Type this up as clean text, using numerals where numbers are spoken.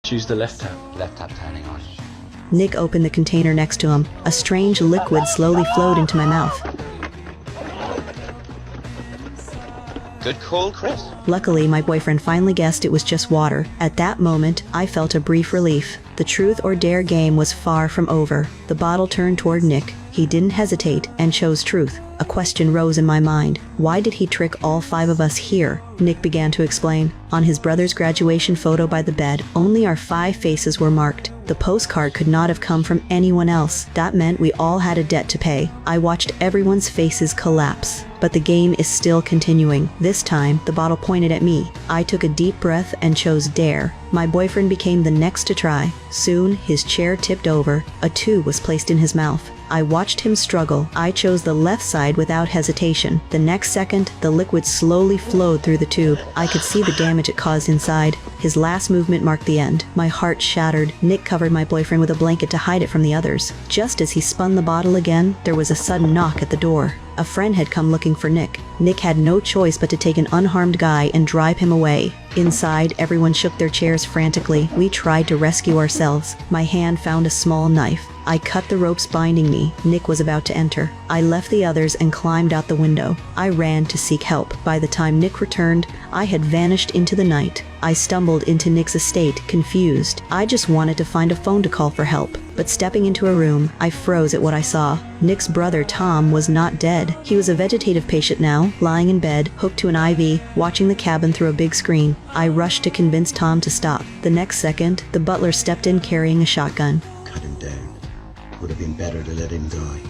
Choose the left tab. Left tap turning on. Nick opened the container next to him. A strange liquid slowly flowed into my mouth. Good call, Chris. Luckily, my boyfriend finally guessed it was just water. At that moment, I felt a brief relief. The truth or dare game was far from over. The bottle turned toward Nick. He didn't hesitate and chose truth. A question rose in my mind. Why did he trick all 5 of us here? Nick began to explain. On his brother's graduation photo by the bed, only our 5 faces were marked. The postcard could not have come from anyone else. That meant we all had a debt to pay. I watched everyone's faces collapse. But the game is still continuing. This time, the bottle pointed at me. I took a deep breath and chose dare. My boyfriend became the next to try. Soon, his chair tipped over. A tube was placed in his mouth. I watched him struggle. I chose the left side without hesitation. The next second, the liquid slowly flowed through the tube. I could see the damage it caused inside. His last movement marked the end. My heart shattered. Nick covered my boyfriend with a blanket to hide it from the others. Just as he spun the bottle again, there was a sudden knock at the door. A friend had come looking for Nick. Nick had no choice but to take an unharmed guy and drive him away. Inside, everyone shook their chairs frantically. We tried to rescue ourselves. My hand found a small knife. I cut the ropes binding me. Nick was about to enter. I left the others and climbed out the window. I ran to seek help. By the time Nick returned, I had vanished into the night. I stumbled into Nick's estate, confused. I just wanted to find a phone to call for help. But stepping into a room, I froze at what I saw. Nick's brother, Tom, was not dead. He was a vegetative patient now, lying in bed, hooked to an IV, watching the cabin through a big screen. I rushed to convince Tom to stop. The next second, the butler stepped in carrying a shotgun. Cut him down. Would have been better to let him die.